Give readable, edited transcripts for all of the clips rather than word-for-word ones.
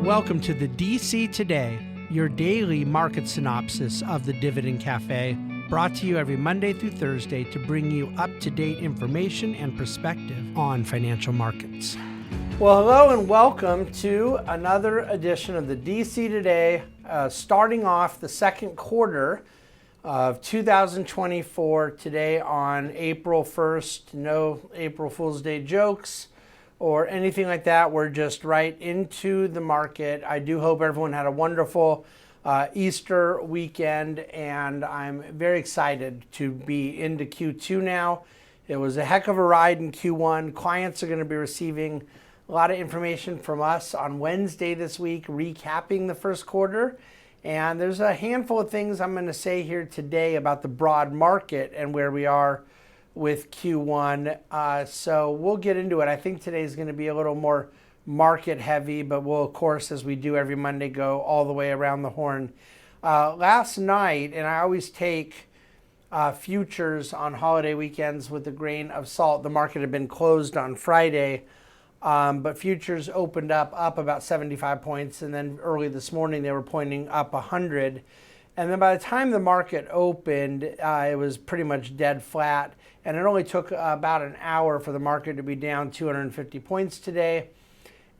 Welcome to the DC Today, your daily market synopsis of the Dividend Cafe, brought to you every Monday through Thursday to bring you up-to-date information and perspective on financial markets. Well, hello and welcome to another edition of the DC Today, starting off the second quarter of 2024 today on April 1st. No April Fool's Day jokes or anything like that. We're just right into the market. I do hope everyone had a wonderful Easter weekend, and I'm very excited to be into Q2 now. It was a heck of a ride in Q1. Clients are going to be receiving a lot of information from us on Wednesday this week, recapping the first quarter. And there's a handful of things I'm going to say here today about the broad market and where we are with Q1. So we'll get into it. I think today is going to be a little more market heavy, but we'll, of course, as we do every Monday, go all the way around the horn. Last night, and I always take futures on holiday weekends with a grain of salt. The market had been closed on Friday, but futures opened up about 75 points, and then early this morning they were pointing up 100. And then by the time the market opened, it was pretty much dead flat, and it only took about an hour for the market to be down 250 points today.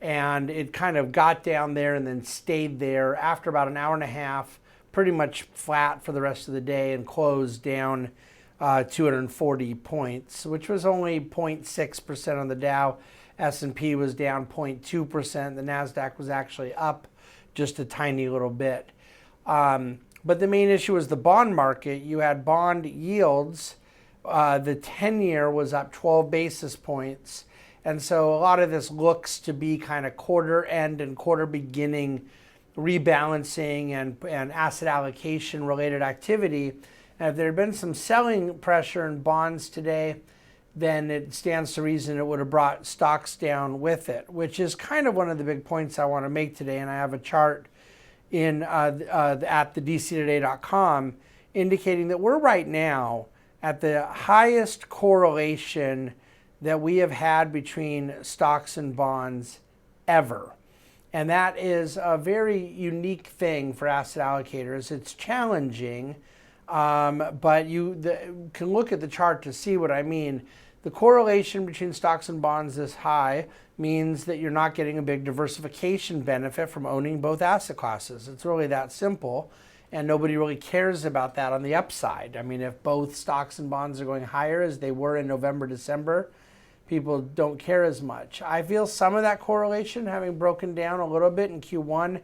And it kind of got down there and then stayed there after about an hour and a half, pretty much flat for the rest of the day, and closed down 240 points, which was only 0.6% on the Dow. S&P was down 0.2%. The NASDAQ was actually up just a tiny little bit. But the main issue was the bond market. You had bond yields. The 10-year was up 12 basis points. And so a lot of this looks to be kind of quarter end and quarter beginning rebalancing and asset allocation related activity. And if there had been some selling pressure in bonds today, then it stands to reason it would have brought stocks down with it, which is kind of one of the big points I want to make today. And I have a chart in at thedctoday.com indicating that we're right now at the highest correlation that we have had between stocks and bonds ever. And that is a very unique thing for asset allocators. It's challenging, but you can look at the chart to see what I mean. The correlation between stocks and bonds this high means that you're not getting a big diversification benefit from owning both asset classes. It's really that simple, and nobody really cares about that on the upside. I mean, if both stocks and bonds are going higher as they were in November, December, people don't care as much. I feel some of that correlation having broken down a little bit in Q1,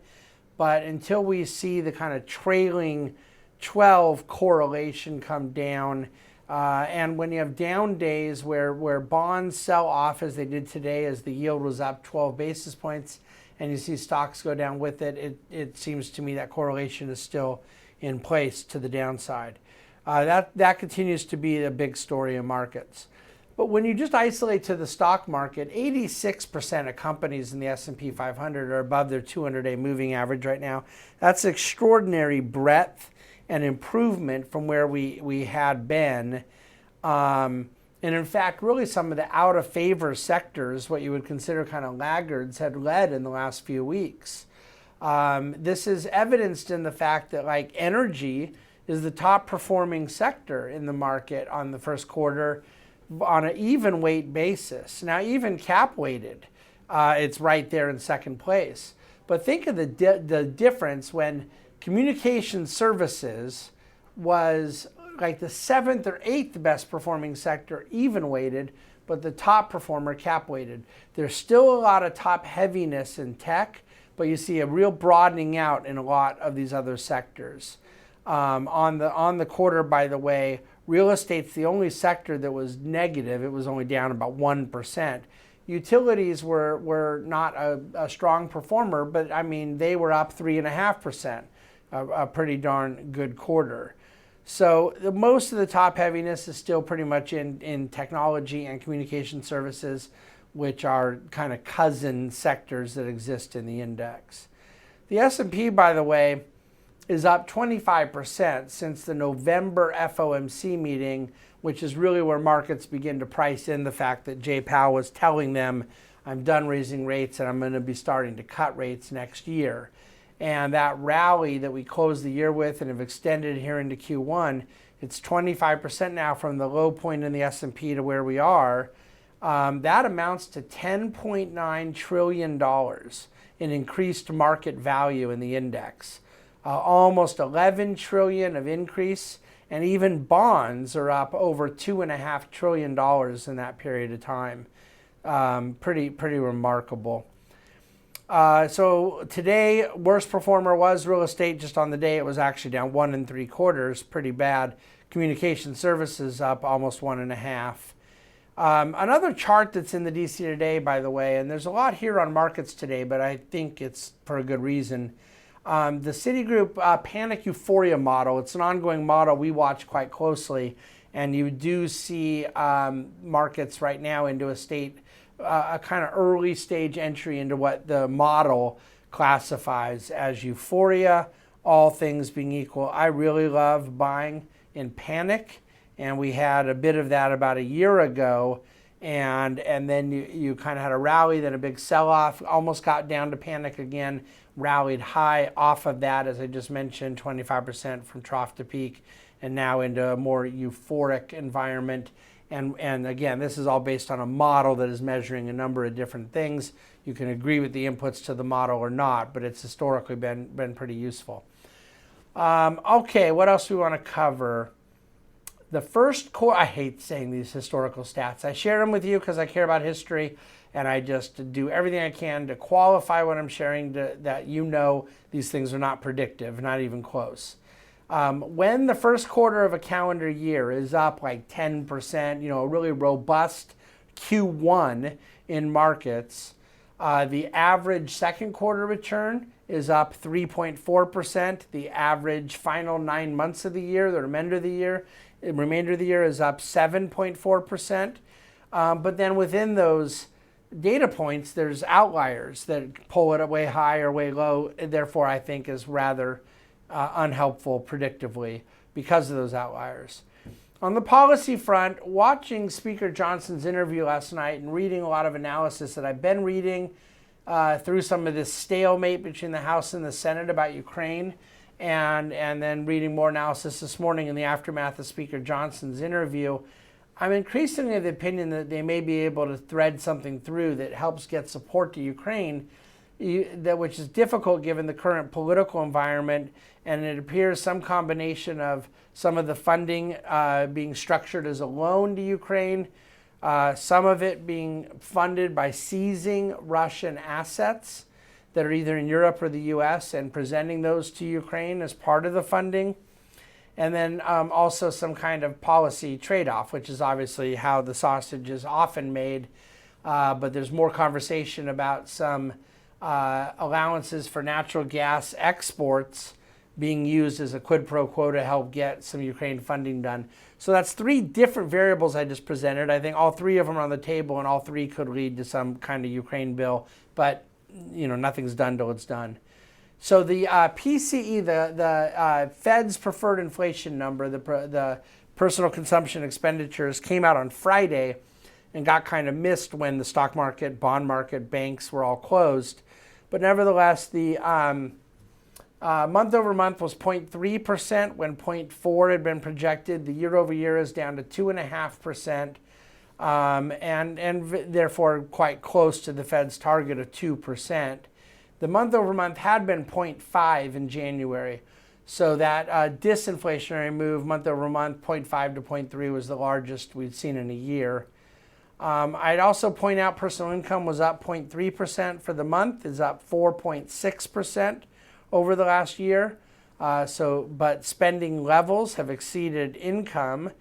but until we see the kind of trailing 12 correlation come down, and when you have down days where bonds sell off as they did today, as the yield was up 12 basis points, and you see stocks go down with it, it seems to me that correlation is still in place to the downside. That continues to be a big story in markets. But when you just isolate to the stock market, 86% of companies in the S&P 500 are above their 200-day moving average right now. That's extraordinary breadth and improvement from where we had been. And in fact, really some of the out-of-favor sectors, what you would consider kind of laggards, had led in the last few weeks. This is evidenced in the fact that like energy is the top performing sector in the market on the first quarter on an even weight basis. Now, even cap weighted, it's right there in second place. But think of the difference when communication services was like the 7th or 8th best performing sector, even weighted, but the top performer cap weighted. There's still a lot of top heaviness in tech, but you see a real broadening out in a lot of these other sectors. On the quarter, by the way, real estate's the only sector that was negative. It was only down about 1%. Utilities were not a strong performer, but I mean, they were up 3.5%, a pretty darn good quarter. So most of the top heaviness is still pretty much in technology and communication services, which are kind of cousin sectors that exist in the index. The S&P, by the way, is up 25% since the November FOMC meeting, which is really where markets begin to price in the fact that Jay Powell was telling them I'm done raising rates and I'm going to be starting to cut rates next year. And that rally that we closed the year with and have extended here into Q1, it's 25% now from the low point in the S&P to where we are. That amounts to $10.9 trillion in increased market value in the index. Almost 11 trillion of increase, and even bonds are up over $2.5 trillion in that period of time. Pretty remarkable. So today, worst performer was real estate. Just on the day, it was actually down 1 3/4, pretty bad. Communication services up almost 1.5. Another chart that's in the DC today, by the way, and there's a lot here on markets today, but I think it's for a good reason. The Citigroup panic euphoria model, it's an ongoing model we watch quite closely, and you do see markets right now into a state, a kind of early stage entry into what the model classifies as euphoria, all things being equal. I really love buying in panic, and we had a bit of that about a year ago, and then you kind of had a rally, then a big sell-off, almost got down to panic again, rallied high off of that, as I just mentioned, 25% from trough to peak, and now into a more euphoric environment. And again, this is all based on a model that is measuring a number of different things. You can agree with the inputs to the model or not, but it's historically been pretty useful. Okay, what else do we want to cover? The first core, I hate saying these historical stats. I share them with you because I care about history, and I just do everything I can to qualify what I'm sharing, that you know these things are not predictive, not even close. When the first quarter of a calendar year is up like 10%, a really robust Q1 in markets, the average second quarter return is up 3.4%. The average final 9 months of the year, the remainder of the year is up 7.4%. But then within those data points, there's outliers that pull it way high or way low. Therefore, I think is rather unhelpful predictively because of those outliers. On the policy front, watching Speaker Johnson's interview last night and reading a lot of analysis that I've been reading through some of this stalemate between the House and the Senate about Ukraine, and then reading more analysis this morning in the aftermath of Speaker Johnson's interview, I'm increasingly of the opinion that they may be able to thread something through that helps get support to Ukraine, which is difficult given the current political environment, and it appears some combination of some of the funding being structured as a loan to Ukraine, some of it being funded by seizing Russian assets that are either in Europe or the US and presenting those to Ukraine as part of the funding. And then also some kind of policy trade-off, which is obviously how the sausage is often made. But there's more conversation about some allowances for natural gas exports being used as a quid pro quo to help get some Ukraine funding done. So that's 3 different variables I just presented. I think all 3 of them are on the table, and all 3 could lead to some kind of Ukraine bill. But nothing's done till it's done. So the PCE, the Fed's preferred inflation number, the personal consumption expenditures, came out on Friday and got kind of missed when the stock market, bond market, banks were all closed. But nevertheless, the month over month was 0.3% when 0.4 had been projected. The year over year is down to 2.5%. And therefore quite close to the Fed's target of 2%. The month over month had been 0.5 in January. So that disinflationary move month over month, 0.5 to 0.3, was the largest we'd seen in a year. I'd also point out personal income was up 0.3% for the month, is up 4.6% over the last year. But spending levels have exceeded income.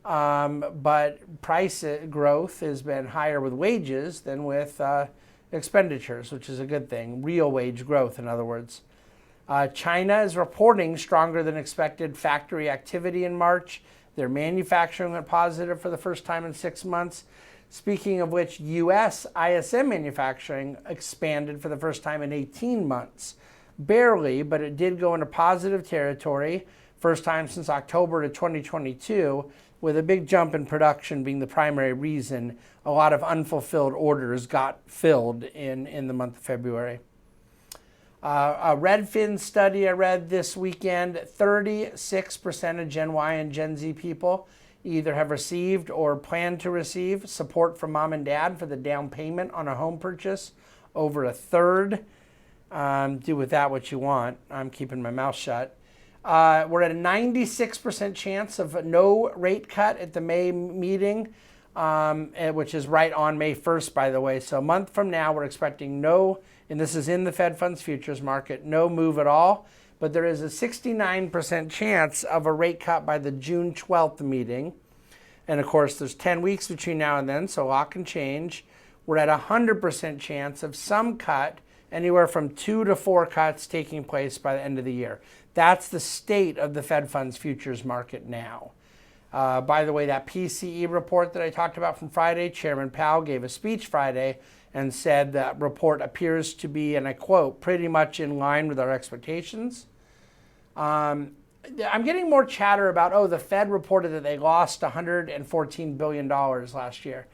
But price growth has been higher with wages than with expenditures, which is a good thing. Real wage growth, in other words. China is reporting stronger than expected factory activity in March. Their manufacturing went positive for the first time in 6 months. Speaking of which, U.S. ISM manufacturing expanded for the first time in 18 months. Barely, but it did go into positive territory. First time since October of 2022. with a big jump in production being the primary reason a lot of unfulfilled orders got filled in the month of February. A Redfin study I read this weekend, 36% of Gen Y and Gen Z people either have received or plan to receive support from mom and dad for the down payment on a home purchase. Over a third. Do with that what you want. I'm keeping my mouth shut. We're at a 96% chance of no rate cut at the May meeting, which is right on May 1st, by the way. So a month from now, we're expecting no, and this is in the Fed funds futures market, no move at all. But there is a 69% chance of a rate cut by the June 12th meeting. And of course, there's 10 weeks between now and then, so a lot can change. We're at a 100% chance of some cut, anywhere from 2 to 4 cuts taking place by the end of the year. That's the state of the Fed funds futures market now. By the way, that PCE report that I talked about from Friday, Chairman Powell gave a speech Friday and said that report appears to be, and I quote, pretty much in line with our expectations. I'm getting more chatter about, the Fed reported that they lost $114 billion last year,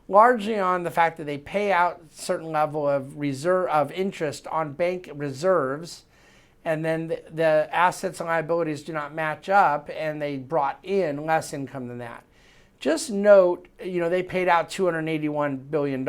largely on the fact that they pay out a certain level of interest on bank reserves, and then the assets and liabilities do not match up, and they brought in less income than that. Just note, they paid out $281 billion,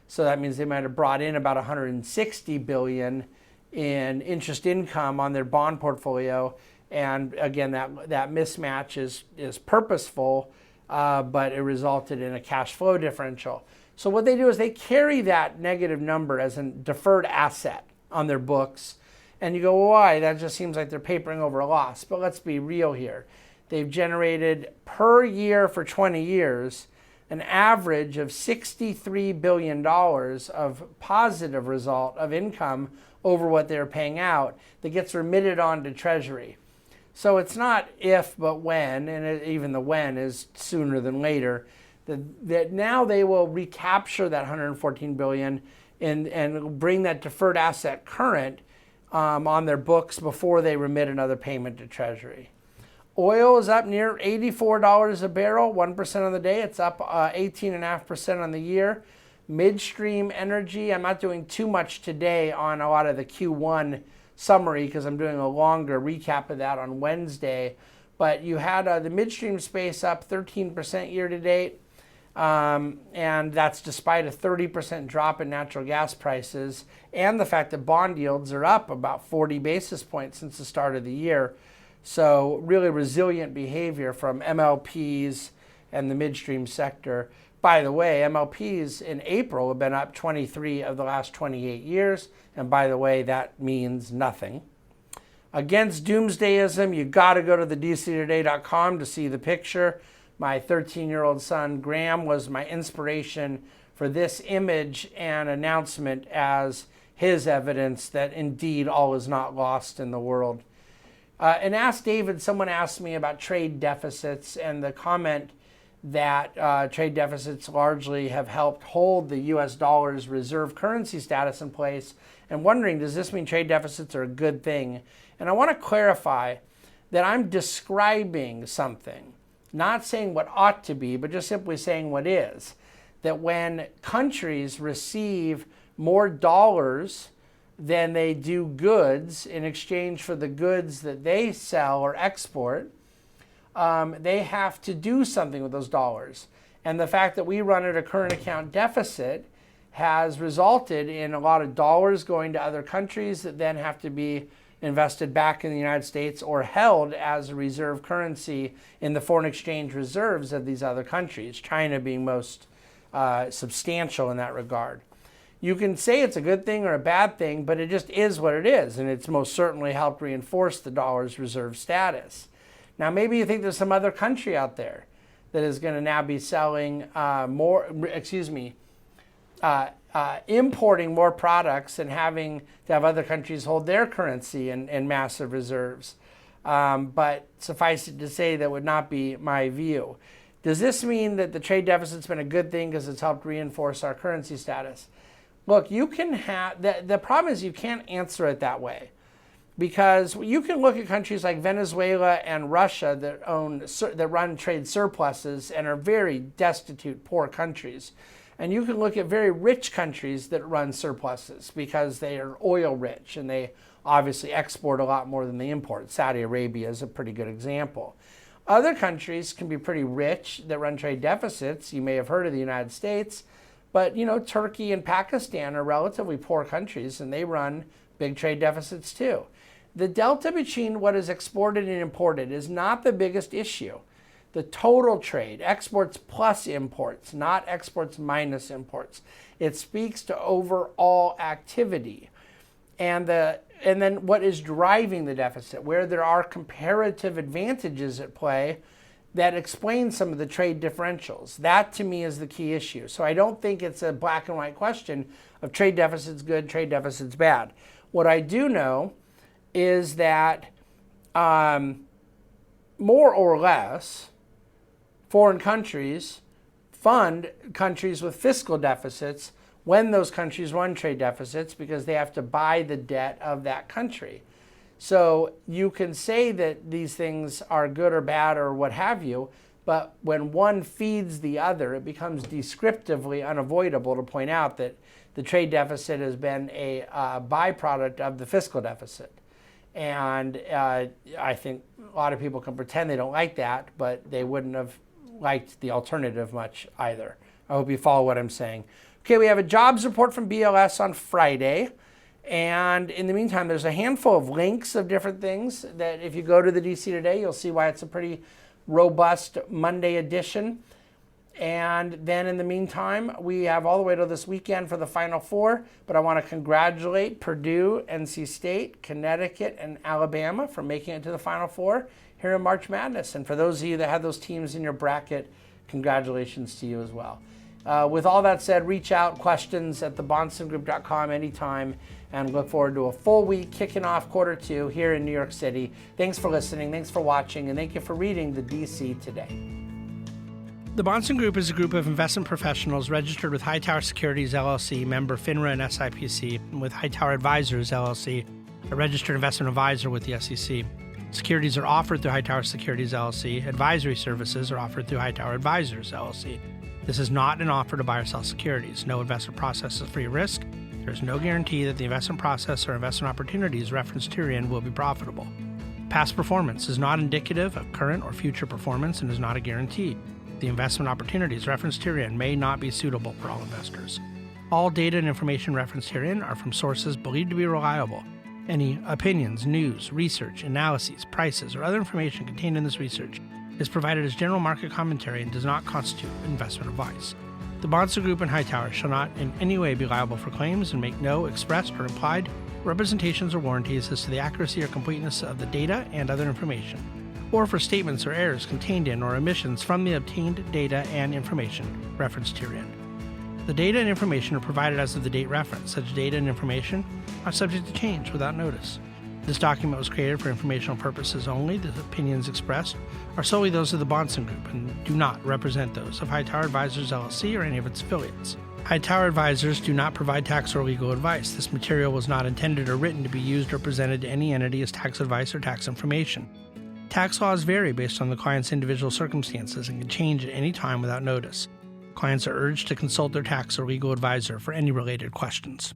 so that means they might have brought in about $160 billion in interest income on their bond portfolio. And again, that mismatch is purposeful, but it resulted in a cash flow differential. So what they do is they carry that negative number as a deferred asset on their books. And you go, well, why? That just seems like they're papering over a loss. But let's be real here. They've generated per year for 20 years an average of $63 billion of positive result of income over what they're paying out that gets remitted on to Treasury. So it's not if, but when, and even the when is sooner than later, that now they will recapture that $114 billion and bring that deferred asset current on their books before they remit another payment to Treasury. Oil is up near $84 a barrel, 1% on the day. It's up 18.5% on the year. Midstream energy, I'm not doing too much today on a lot of the Q1 summary because I'm doing a longer recap of that on Wednesday. But you had the midstream space up 13% year to date. And that's despite a 30% drop in natural gas prices and the fact that bond yields are up about 40 basis points since the start of the year. So really resilient behavior from MLPs and the midstream sector. By the way, MLPs in April have been up 23 of the last 28 years. And by the way, that means nothing. Against doomsdayism, you got to go to the dctoday.com to see the picture. My 13-year-old son, Graham, was my inspiration for this image and announcement as his evidence that indeed all is not lost in the world. And Ask David, someone asked me about trade deficits and the comment that trade deficits largely have helped hold the U.S. dollar's reserve currency status in place, and wondering, does this mean trade deficits are a good thing? And I want to clarify that I'm describing something, not saying what ought to be, but just simply saying what is. That when countries receive more dollars than they do goods in exchange for the goods that they sell or export, they have to do something with those dollars. And the fact that we run at a current account deficit has resulted in a lot of dollars going to other countries that then have to be invested back in the United States or held as a reserve currency in the foreign exchange reserves of these other countries, China being most substantial in that regard. You can say it's a good thing or a bad thing, but it just is what it is, and it's most certainly helped reinforce the dollar's reserve status. Now, maybe you think there's some other country out there that is going to now be selling importing more products and having to have other countries hold their currency in massive reserves. But suffice it to say, that would not be my view. Does this mean that the trade deficit's been a good thing because it's helped reinforce our currency status? Look, you can have, the problem is you can't answer it that way. because you can look at countries like Venezuela and Russia that run trade surpluses and are very destitute, poor countries. And you can look at very rich countries that run surpluses because they are oil rich and they obviously export a lot more than they import. Saudi Arabia is a pretty good example. Other countries can be pretty rich that run trade deficits. You may have heard of the United States, but Turkey and Pakistan are relatively poor countries and they run big trade deficits too. The delta between what is exported and imported is not the biggest issue. The total trade, exports plus imports, not exports minus imports. It speaks to overall activity. And then what is driving the deficit, where there are comparative advantages at play that explain some of the trade differentials. That to me is the key issue. So I don't think it's a black and white question of trade deficits good, trade deficits bad. What I do know is that more or less, foreign countries fund countries with fiscal deficits when those countries run trade deficits because they have to buy the debt of that country. So you can say that these things are good or bad or what have you, but when one feeds the other, it becomes descriptively unavoidable to point out that the trade deficit has been a byproduct of the fiscal deficit. And I think a lot of people can pretend they don't like that, but they wouldn't have liked the alternative much either. I hope you follow what I'm saying. Okay, we have a jobs report from BLS on Friday. And in the meantime, there's a handful of links of different things that if you go to the DC Today, you'll see why it's a pretty robust Monday edition. And then in the meantime, we have all the way to this weekend for the Final Four. But I want to congratulate Purdue, NC State, Connecticut, and Alabama for making it to the Final Four here in March Madness. And for those of you that had those teams in your bracket, congratulations to you as well. With all that said, reach out, questions at thebahnsengroup.com anytime, and look forward to a full week kicking off Q2 here in New York City. Thanks for listening, thanks for watching, and thank you for reading the DC Today. The Bahnsen Group is a group of investment professionals registered with Hightower Securities, LLC, member FINRA and SIPC, and with Hightower Advisors, LLC, a registered investment advisor with the SEC. Securities are offered through Hightower Securities, LLC. Advisory services are offered through Hightower Advisors, LLC. This is not an offer to buy or sell securities. No investment process is free of risk. There is no guarantee that the investment process or investment opportunities referenced herein will be profitable. Past performance is not indicative of current or future performance and is not a guarantee. The investment opportunities referenced herein may not be suitable for all investors. All data and information referenced herein are from sources believed to be reliable. Any opinions, news, research, analyses, prices, or other information contained in this research is provided as general market commentary and does not constitute investment advice. The Bahnsen Group and Hightower shall not in any way be liable for claims and make no expressed or implied representations or warranties as to the accuracy or completeness of the data and other information, or for statements or errors contained in or omissions from the obtained data and information referenced herein. The data and information are provided as of the date referenced. Such data and information are subject to change without notice. This document was created for informational purposes only. The opinions expressed are solely those of the Bahnsen Group and do not represent those of Hightower Advisors, LLC, or any of its affiliates. Hightower Advisors do not provide tax or legal advice. This material was not intended or written to be used or presented to any entity as tax advice or tax information. Tax laws vary based on the client's individual circumstances and can change at any time without notice. Clients are urged to consult their tax or legal advisor for any related questions.